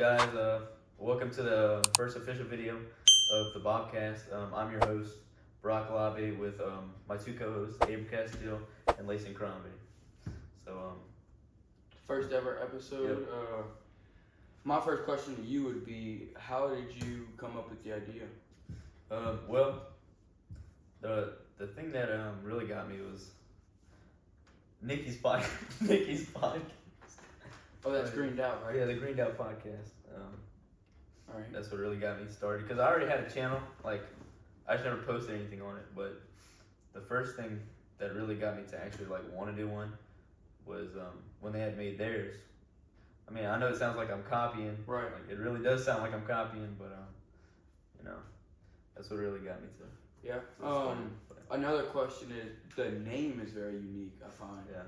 guys? Welcome to the first official video of the Bobcast. I'm your host, Brock Lobby, with my two co-hosts, Abram and Laysin. So, first ever episode. Yep. My first question to you would be, how did you come up with the idea? Well, the thing that really got me was Nickie's podcast. Oh, that's Greened Out, right? Yeah, the Greened Out podcast. All right. That's what really got me started, because I already had a channel. Like, I just never posted anything on it, but the first thing that really got me to actually want to do one was when they had made theirs. I mean, I know it sounds like I'm copying. Right. Like, it really does sound like I'm copying, but that's what really got me to. Yeah. Another question is, the name is very unique, I find. Yeah.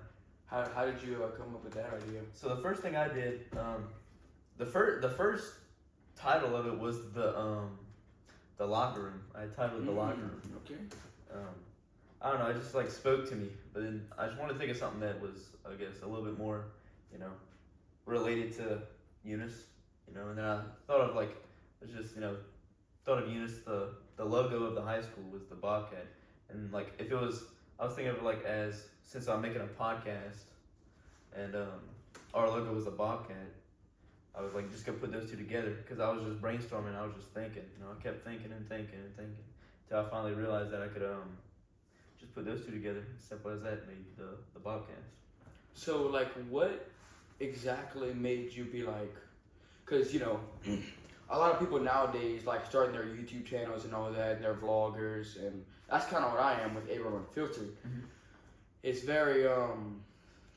How did you come up with that idea? So the first thing I did, the first title of it was the locker room. I titled it the locker room. Okay. I don't know. It just spoke to me, but then I just wanted to think of something that was, I guess, a little bit more, related to Eunice. And then I thought of thought of Eunice. The logo of the high school was the Bobcat, and if it was, I was thinking of it as, since I'm making a podcast, and our logo was a Bobcat, I was just gonna put those two together, because I was just brainstorming. I was just thinking, I kept thinking and thinking and thinking, until I finally realized that I could just put those two together. Simple as that, made the Bobcast. So what exactly made you be because a lot of people nowadays starting their YouTube channels and all that, and they're vloggers, and that's kind of what I am with Abram Unfiltered. Mm-hmm. It's very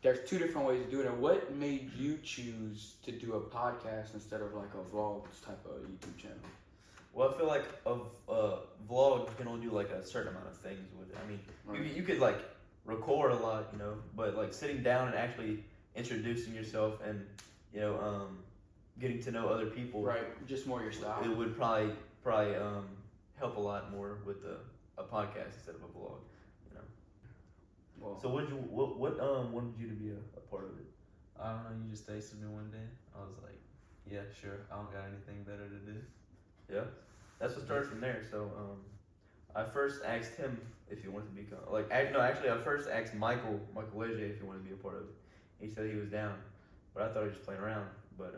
there's two different ways to do it. And what made you choose to do a podcast instead of a vlog type of YouTube channel? Well, I feel like a vlog, you can only do a certain amount of things with it. I mean, right. you could record a lot, but sitting down and actually introducing yourself and getting to know other people, right? Just more your style. It would probably help a lot more with a podcast instead of a vlog. Well, so what wanted you to be a part of it? I don't know, you just texted me one day. I was like, yeah, sure, I don't got anything better to do. Yeah, that's what started from there. So I first asked him if he wanted to become I first asked Michael Leger if he wanted to be a part of it. He said he was down, but I thought he was just playing around. But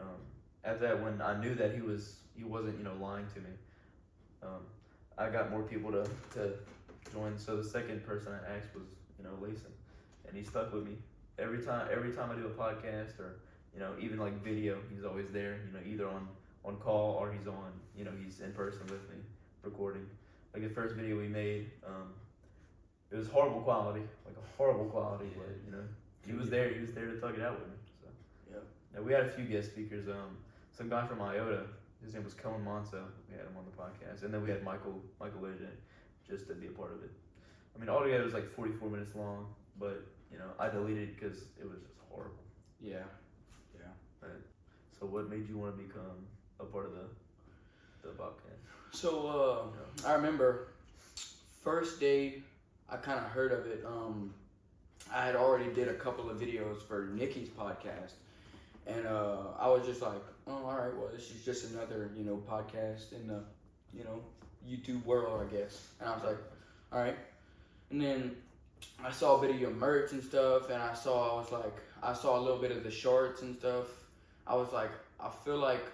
after that, when I knew that he wasn't lying to me, I got more people to join. So the second person I asked was Laysin, and he stuck with me every time I do a podcast, or even video, he's always there, either on call, or he's on he's in person with me recording. The first video we made, it was horrible quality, but he was there to thug it out with me. So yeah, we had a few guest speakers, some guy from Iota, his name was Cohen Monso, we had him on the podcast, and then we had Michael Leger just to be a part of it. I mean, altogether it was 44 minutes long, but I deleted it because it was just horrible. Yeah. Right. So what made you want to become a part of the Bobcast? So I remember first day I kind of heard of it. I had already did a couple of videos for Nickie's podcast, and I was just like, oh, all right, well, this is just another podcast in the YouTube world, I guess. And I was like, all right. And then I saw a bit of your merch and stuff, and I saw a little bit of the shorts and stuff. I was like, I feel like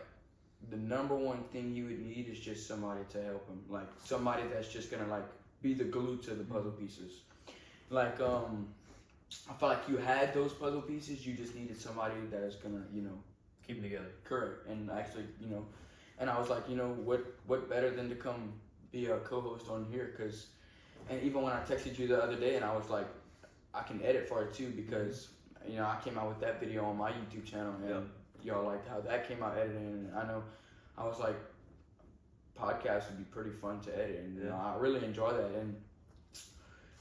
the number one thing you would need is just somebody to help him, somebody that's just gonna be the glue to the puzzle pieces. I felt like you had those puzzle pieces. You just needed somebody that is gonna Keep them together. Correct. And actually and I was like, what better than to come be a co-host on here, and even when I texted you the other day, and I was like, I can edit for it too, because I came out with that video on my YouTube channel, and y'all liked how that came out editing. And I was like, podcasts would be pretty fun to edit, and I really enjoy that. And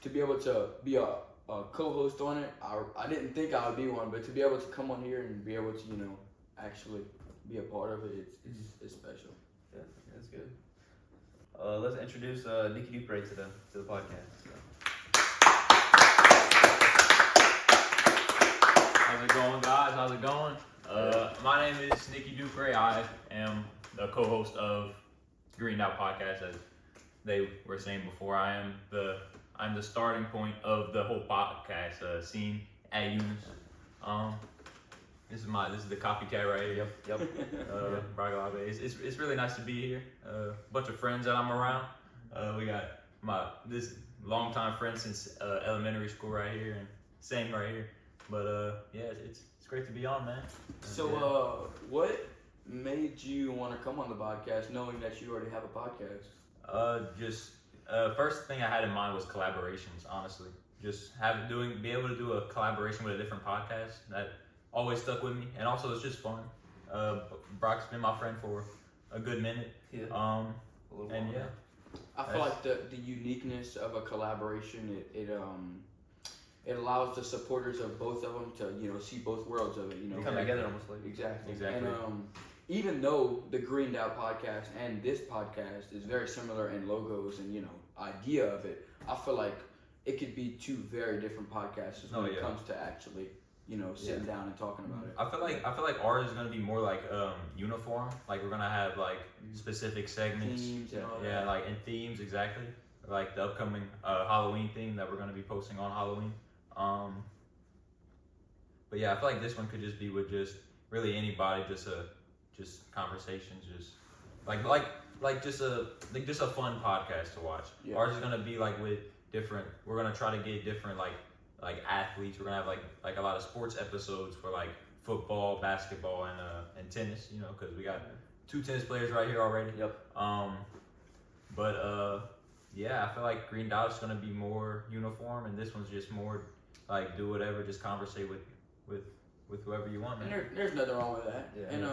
to be able to be a co-host on it, I didn't think I would be one, but to be able to come on here and be able to actually be a part of it, it's special. Yeah, that's good. Let's introduce Nickie to the podcast. So. How's it going, guys? How's it going? My name is Nickie Dupree. I am the co-host of Greened Out Podcast, as they were saying before. I'm the starting point of the whole podcast scene at Eunice. This is the copycat right here. Yep. Braga Labe. It's really nice to be here. Bunch of friends that I'm around. We got this longtime friend since elementary school right here, and same right here. But yeah, it's great to be on, man. So what made you want to come on the podcast, knowing that you already have a podcast? First thing I had in mind was collaborations. Honestly, just be able to do a collaboration with a different podcast that always stuck with me, and also it's just fun. Brock's been my friend for a good minute. Yeah. And yeah. I feel like the uniqueness of a collaboration, it allows the supporters of both of them to see both worlds of it. They come together almost like. Exactly. Exactly. And even though the Greened Out podcast and this podcast is very similar in logos and idea of it, I feel like it could be two very different podcasts when it comes to actually sitting down and talking about it. I feel like ours is gonna be more like uniform. Like we're gonna have like specific segments, Themes and all yeah, like and themes exactly. Like the upcoming Halloween theme that we're gonna be posting on Halloween. But yeah, I feel like this one could just be with just really anybody, just conversations, just just a fun podcast to watch. Yeah. Ours is gonna be like with different. We're gonna try to get different like athletes. We're gonna have like a lot of sports episodes for like football, basketball, and tennis. Because we got 2 tennis players right here already. Yep. Yeah, I feel like Green Dot is gonna be more uniform, and this one's just more like do whatever, just conversate with whoever you want, man. And there's nothing wrong with that. Yeah. And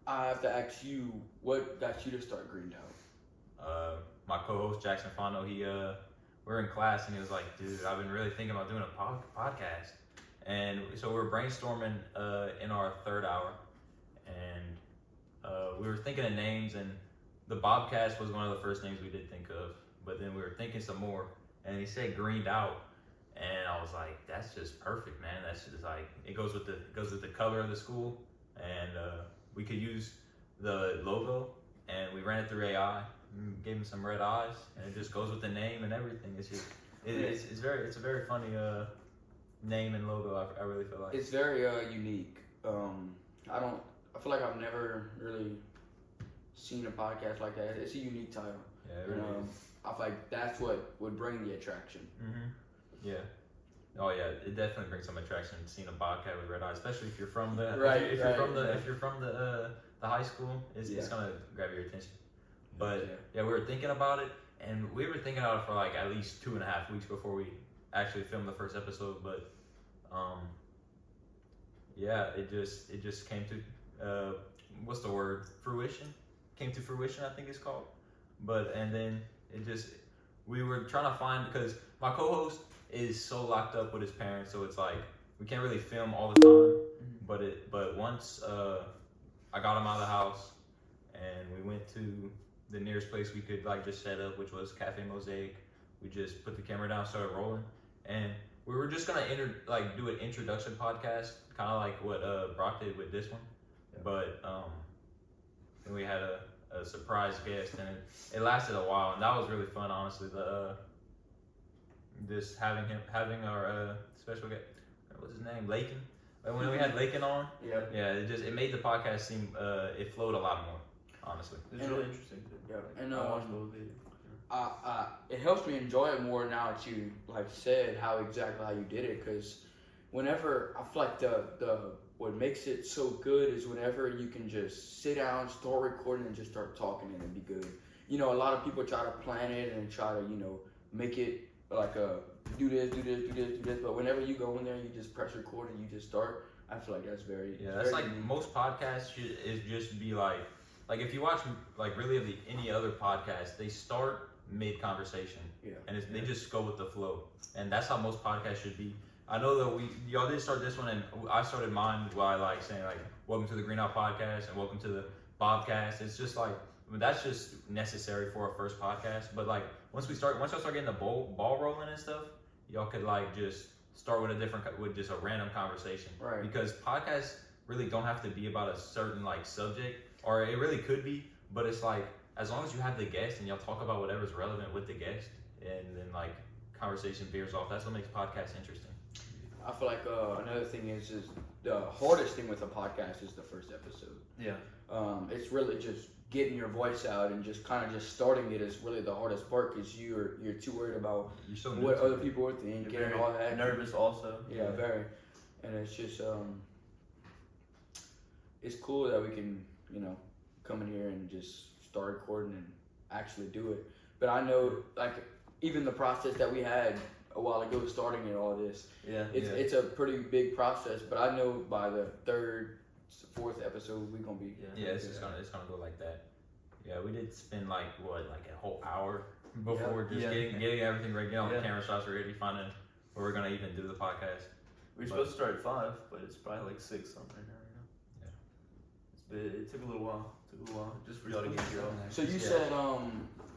I have to ask you, what got you to start Greened Out? My co-host Jackson Fondo, we're in class and he was like, dude, I've been really thinking about doing a podcast. And so we were brainstorming in our third hour, and we were thinking of names, and the Bobcast was one of the first names we did think of, but then we were thinking some more, and he said Greened Out, and I was like, that's just perfect, man. That's just like, it goes with the color of the school, and we could use the logo, and we ran it through AI, gave him some red eyes, and it just goes with the name and everything. It's just it's a very funny name and logo. I really feel like It's very unique. I feel like I've never really seen a podcast like that. It's a unique title. Yeah, it really is. I feel like that's what would bring the attraction. Yeah. Oh yeah, it definitely brings some attraction seeing a bobcat with red eyes, especially if you're from the if you're from the high school, it's gonna grab your attention. But yeah, we were thinking about it, and we were thinking about it for like at least 2.5 weeks before we actually filmed the first episode. But yeah, it just came to what's the word? Fruition. Came to fruition, I think it's called. And then we were trying to find, because my co-host is so locked up with his parents, so it's like we can't really film all the time. But once I got him out of the house and we went to the nearest place we could like just set up, which was Cafe Mosaic. We just put the camera down, started rolling, and we were just gonna do an introduction podcast, kind of like what Brock did with this one. Yeah. But then we had a surprise guest, and it lasted a while, and that was really fun, honestly. Just having our special guest, what's his name, Lakin. Like when we had Lakin on, it made the podcast seem it flowed a lot more, honestly. It was really interesting. Yeah, and I watched the whole video. It helps me enjoy it more now that you said how you did it, because whenever I feel like the what makes it so good is whenever you can just sit down, start recording, and just start talking, and it'd be good. A lot of people try to plan it and try to make it like do this, but whenever you go in there, you just press record and you just start. I feel like that's very that's like unique. Most podcasts is just be like if you watch like really any other podcast, they start mid conversation, and they just go with the flow, and that's how most podcasts should be. I know that y'all did start this one, and I started mine by saying welcome to the Green Out Podcast and welcome to the Bobcast. It's just that's just necessary for our first podcast. But once I start getting the ball rolling and stuff, y'all could just start with just a random conversation. Right. Because podcasts really don't have to be about a certain like subject, or it really could be, but it's like as long as you have the guest and y'all talk about whatever's relevant with the guest, and then like conversation veers off. That's what makes podcasts interesting. I feel like another thing is the hardest thing with a podcast is the first episode. Yeah. It's really just getting your voice out and just kind of just starting it is really the hardest part because you're too worried about You're so what other people would think You're and very all that. nervous also. Yeah, very. And it's just it's cool that we can come in here and just start recording and actually do it. But I know like even the process that we had a while ago starting it all this. Yeah. It's a pretty big process, but I know by the third, fourth episode we're gonna be. Yeah, it's gonna go like that. Yeah, we did spend like a whole hour before just getting everything ready, getting all the camera shots ready, finding where we're gonna even do the podcast. We're supposed to start at 5, but it's probably like 6 something right now. Yeah. It took a little while. Just for y'all to get here. So you said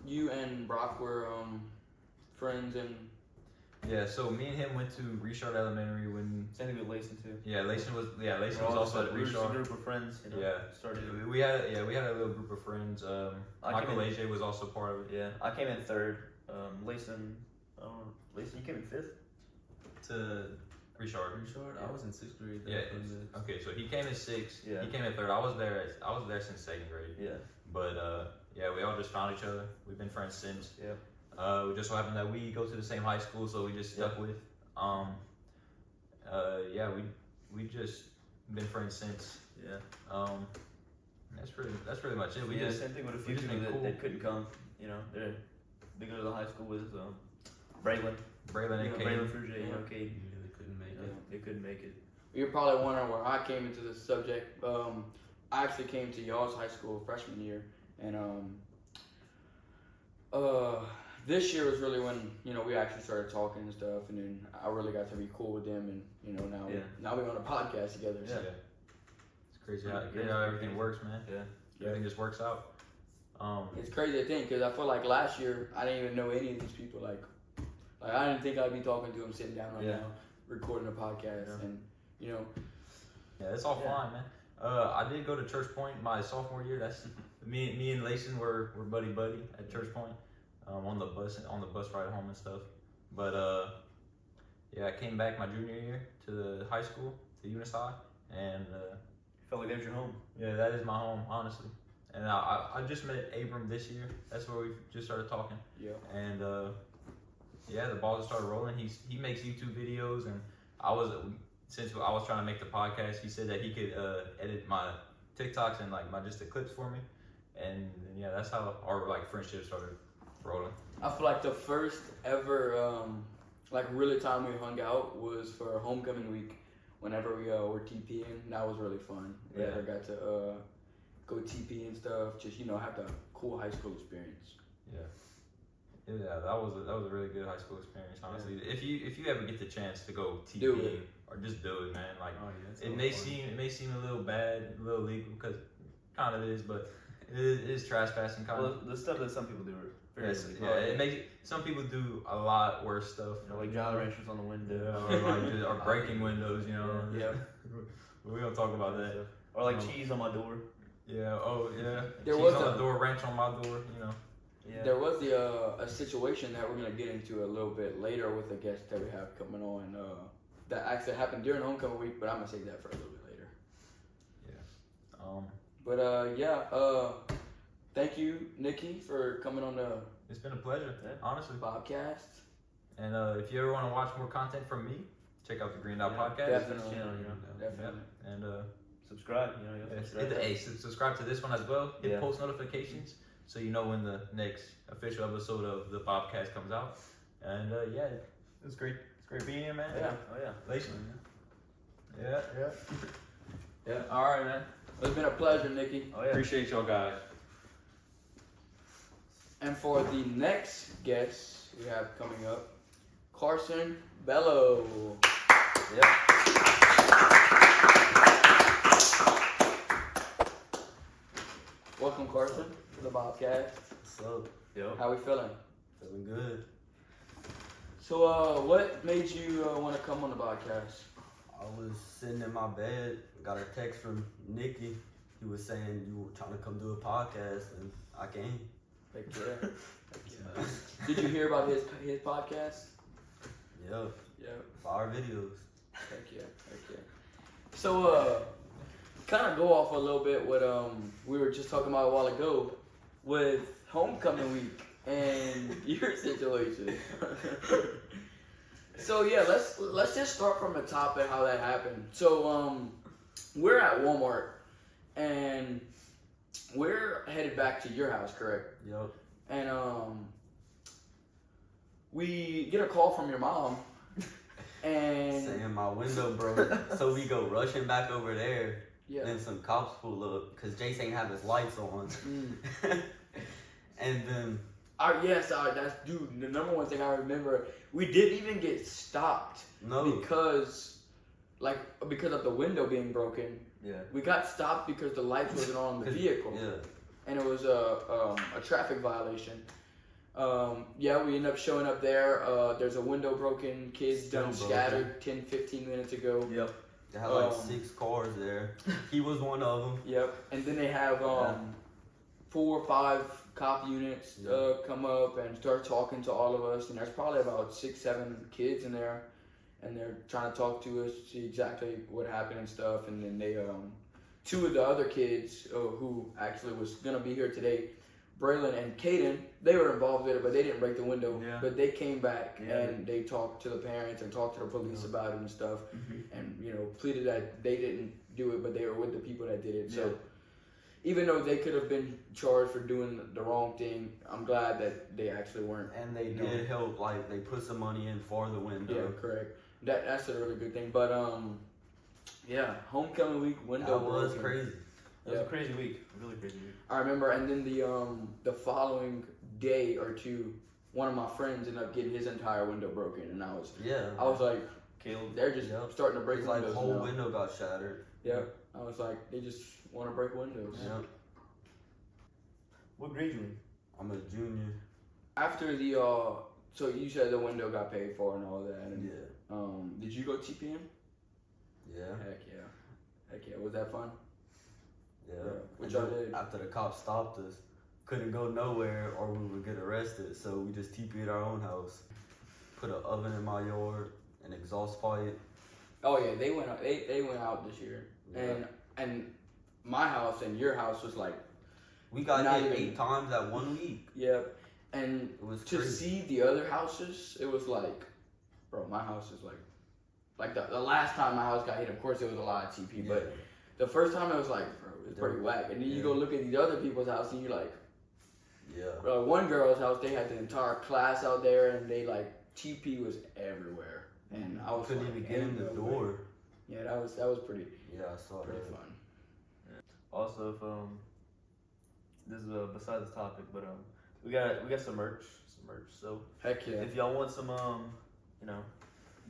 you and Brock were friends and. Yeah, so me and him went to Richard Elementary when. Same thing with Laysin too. Yeah, Laysin was also at we were just a Richard. group of friends. Started. We had a little group of friends. Michael AJ was also part of it. Yeah, I came in 3rd. Laysin, Laysin, you came in 5th. To Richard. I was in 6th grade. Yeah. Okay, so he came in 6th. Yeah. He came in 3rd. I was there since 2nd grade. Yeah. But yeah, we all just found each other. We've been friends since. Yeah. We just so happened that we go to the same high school, so we just stuck with. Yeah, we just been friends since. Yeah. That's really much it. Same thing with a few people that couldn't come. They go to the high school with Braylon. Braylon and Kate. Braylon Frugier, Kate. They couldn't make it. They couldn't make it. You're probably wondering where I came into this subject. I actually came to y'all's high school freshman year, and this year was really when we actually started talking and stuff, and then I really got to be cool with them, and now we're on a podcast together. So. Yeah. It's crazy how everything works, man. Yeah. Everything just works out. It's crazy to think because I feel like last year I didn't even know any of these people. Like I didn't think I'd be talking to them sitting down right now, recording a podcast, and Yeah, it's all fine, man. I did go to Church Point my sophomore year. That's me and Laysin were buddy at Church Point. On the bus ride home and stuff. But yeah, I came back my junior year to the high school, to Eunice High, and Felt like that was your home. Yeah, that is my home, honestly. And I just met Abram this year. That's where we just started talking. Yeah. And yeah, the balls started rolling. He makes YouTube videos, and since I was trying to make the podcast, he said that he could edit my TikToks and like just the clips for me. And yeah, that's how our like friendship started rolling. I feel like the first ever really time we hung out was for homecoming week. Whenever we were TPing, that was really fun. We ever got to go TP and stuff. Just have the cool high school experience. Yeah, that was a really good high school experience. Honestly, if you ever get the chance to go TP, do it. Or just do it, man. Like it may seem a little bad, a little illegal, because kind of is, but it is trespassing kind of. Well, the stuff that some people do are very illegal. Yeah, it makes some people do a lot worse stuff. Like Jolly Ranchers on the window, or breaking windows. Yeah. We don't talk about that. Or like cheese on my door. Yeah. Oh yeah. There cheese was on the door, ranch on my door. Yeah. There was a situation that we're gonna get into a little bit later with a guest that we have coming on. That actually happened during homecoming week, but I'm gonna save that for a little bit later. Yeah. But thank you, Nickie, for coming on the. It's been a pleasure, honestly. Bobcast. And if you ever want to watch more content from me, check out the Green Dot Podcast. Definitely. Definitely. And subscribe. Subscribe to this one as well. Hit post notifications so you know when the next official episode of the Bobcast comes out. And it's great. It's great being here, man. Yeah. Oh yeah. Laysin. Yeah. Yeah. All right, man. It's been a pleasure, Nickie. Oh yeah. Appreciate y'all guys. And for the next guest we have coming up, Carson Bello. Yep. Welcome, Carson, to the Bobcast. What's up? Yo. How we feeling? Feeling good. So, what made you want to come on the podcast? I was sitting in my bed, got a text from Nickie. He was saying you were trying to come do a podcast, and I came. Heck yeah. Heck yeah. Did you hear about his podcast? Yeah, Yeah. fire videos. Heck yeah. Heck yeah. So, kind of go off a little bit what we were just talking about a while ago with homecoming week and your situation. So yeah, let's just start from the top and how that happened. So we're at Walmart and we're headed back to your house, correct? Yep. And we get a call from your mom and Saying my window broke, so we go rushing back over there. yeah. Then some cops pull up because Jace ain't have his lights on. And then Yes, that's dude. The number one thing I remember, we didn't even get stopped no, because of the window being broken. Yeah. We got stopped because the lights wasn't on the vehicle, yeah, and it was a traffic violation. Yeah, we ended up showing up there. There's a window broken. Kids Still done broken. scattered 10, 15 minutes ago. Yep. they had like 6 Um, cars there. He was one of them. Yep. And then they have 4 or 5 cop units come up and start talking to all of us. And there's probably about 6, 7 kids in there, and they're trying to talk to us, see exactly what happened and stuff. And then they 2 of the other kids who actually was gonna be here today, Braylon and Caden, they were involved with it, but they didn't break the window. Yeah. But they came back Yeah. and they talked to the parents and talked to the police about it and stuff, and pleaded that they didn't do it, but they were with the people that did it. Yeah. So even though they could have been charged for doing the wrong thing, I'm glad that they actually weren't. And they No. did help, like they put some money in for the window. Yeah, correct. That's a really good thing. But yeah, homecoming week window That was broken. crazy. It was Yeah. a crazy week. Really crazy week. I remember, and then the following day or two, one of my friends ended up getting his entire window broken, and I was Yeah. like, Caleb. they're just Yep. starting to break It's like the windows whole now. window got shattered. Yeah, I was like, they just want to break windows. Yep. What grade you in? I'm a junior. After the so you said the window got paid for and all that, and Yeah. did you go TPM? Yeah. Heck yeah, was that fun? Yeah. Which And y'all then did. After the cops stopped us, couldn't go nowhere or we would get arrested. So we just TP'd our own house. Put an oven in my yard, an exhaust pipe. Oh yeah, they went out. They went out this year, Yeah. and my house and your house was like, We got Not hit even- 8 times that 1 week. yeah, and It was to crazy. see the other houses, it was like, bro, my house is like the last time my house got hit. Of course, it was a lot of TP, Yeah. but the first time it was like, bro, it's pretty whack. And then you Yeah. go look at these other people's house, and you're like, Yeah. bro, one girl's house, they had the entire class out there, and they like TP was everywhere, and I was Couldn't like, even get in the ain't no way. door. Yeah, that was pretty Yeah, I saw pretty that. fun. Also, if this is besides the topic, but we got some merch, So Heck yeah. if y'all want some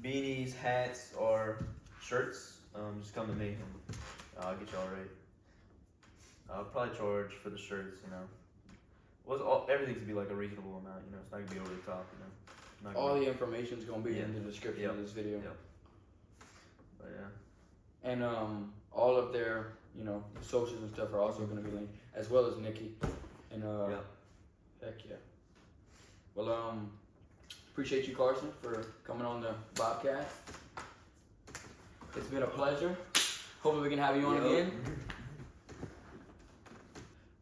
beanies, hats, or shirts, just come to me and I'll get y'all right. I'll probably charge for the shirts, everything's to be like a reasonable amount, it's not gonna be over the top, Not All gonna- the information's gonna be in Yeah. the description Yep. of this video. Yep. But yeah. And all of their, socials and stuff are also gonna be linked, as well as Nickie. And Yeah. heck yeah. Well, appreciate you, Carson, for coming on the Bobcast. It's been a pleasure. Hopefully we can have you on Yep. again.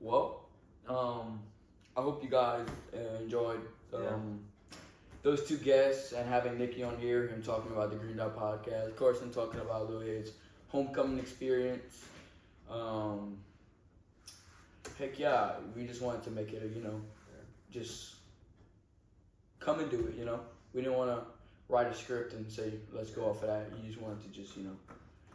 Well, I hope you guys enjoyed those 2 guests and having Nickie on here, him talking about the Green Dot Podcast, Carson talking about his homecoming experience. Heck yeah, we just wanted to make it just come and do it, We didn't want to write a script and say, let's go off of that. You just wanted to just,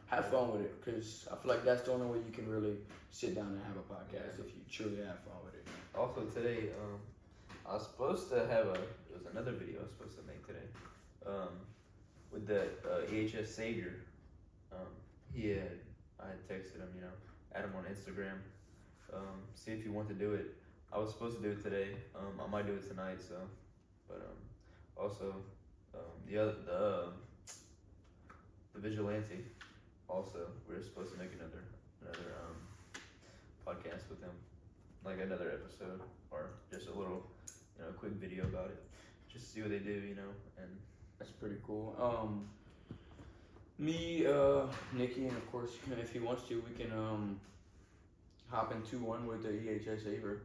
have fun with it, because I feel like that's the only way you can really sit down and have a podcast, if you truly have fun with it. Also today, I was supposed to have it was another video I was supposed to make today, with the EHS Savior. I had texted him, add him on Instagram, see if he wanted to do it. I was supposed to do it today. I might do it tonight, but also The vigilante. Also, we're supposed to make another podcast with him, like another episode or just a little, quick video about it, just to see what they do, and That's pretty cool. Me, Nickie, and of course, if he wants to, we can hop into one with the EHS saver.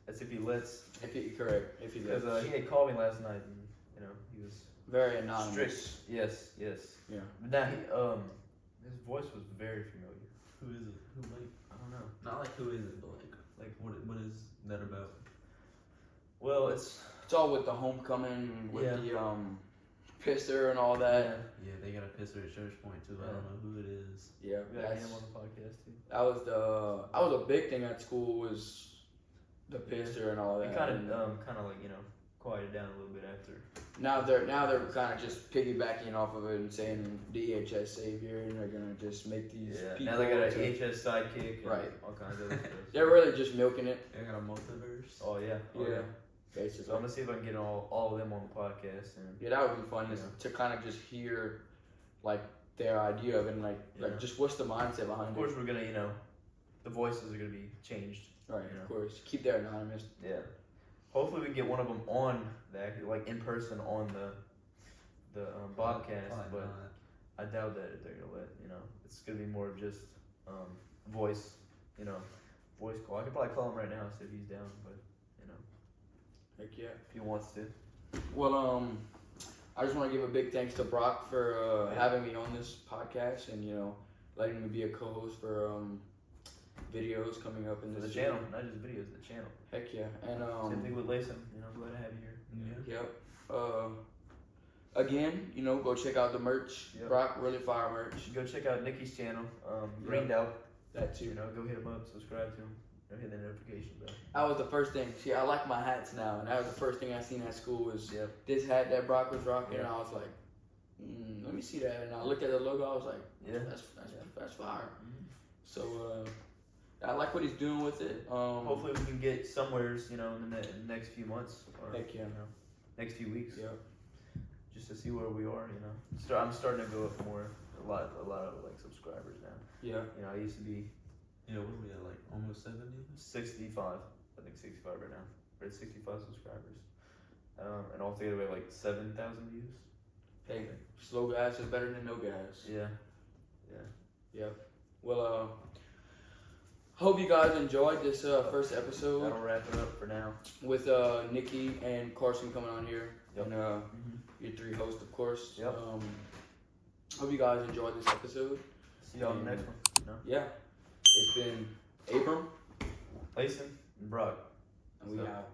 that's if he lets. If he correct, if he Because lets. he had called me last night, and he was Very anonymous. strict. Yes. Yeah. But now his voice was very familiar. Who is it? Who like? I don't know. Not like who is it, but like what is that about? Well, it's It's all with the homecoming, with Yeah. the pisser and all that. Yeah, they got a pisser at Church Point too. I don't know who it is. Yeah, we got that's, him on the podcast too. that was a big thing at school, was the pisser and all that. He kind And of like quieted down a little bit after. now they're kind of just piggybacking off of it and saying the EHS savior, and they're gonna just make these people. Now they got an into- EHS sidekick. And Right. All kinds of other stuff. They're really just milking it. They got a multiverse. Oh yeah. Yeah. So Basically. I'm gonna see if I can get all of them on the podcast and. Yeah, that would be fun is Yeah. to kind of just hear like their idea of it and like Yeah. just what's the mindset behind Of it. course, we're gonna the voices are gonna be changed. Right, you know. of course. Keep their anonymous. Yeah. Hopefully we can get one of them on like in person on the Bobcast, Probably but not. I doubt that they're gonna let it's gonna be more of just voice voice call. I could probably call him right now see if he's down, but Heck yeah. if he wants to. Well, I just want to give a big thanks to Brock for having me on this podcast and letting me be a co-host for videos coming up in For the this channel, not just videos, the channel. Heck yeah, and Same thing with Laysin, glad to have you here. Yeah. Yep. Again, go check out the merch. Yep. Brock, really fire You merch. should go check out Nickie's channel, Greened Out. That too. Go hit him up, subscribe to him, hit the notification bell. That was the first thing. See, I like my hats now, and that was the first thing I seen at school was Yep. this hat that Brock was rocking, Yeah. and I was like, let me see that. And I looked at the logo, I was like, Yeah. that's fire. Mhm. So I like what he's doing with it. Hopefully we can get somewheres, in the next few months or Heck yeah. next few weeks, Yeah. just to see where we are. I'm starting to go up more, a lot of like subscribers now. Yeah. I used to be Yeah, what are we at? Like almost 70? 65, I think 65 right now. We're at 65 subscribers, and altogether we have like 7,000 views. Hey, slow gas is better than no gas. Yeah. Yep. Well, hope you guys enjoyed this first episode That'll wrap it up for now. with Nickie and Carson coming on here, Yep. and your three hosts, of course. Yep. Hope you guys enjoyed this episode. See y'all in the next one. Yeah. It's been Abram, Laysin and Brock. and we So- out.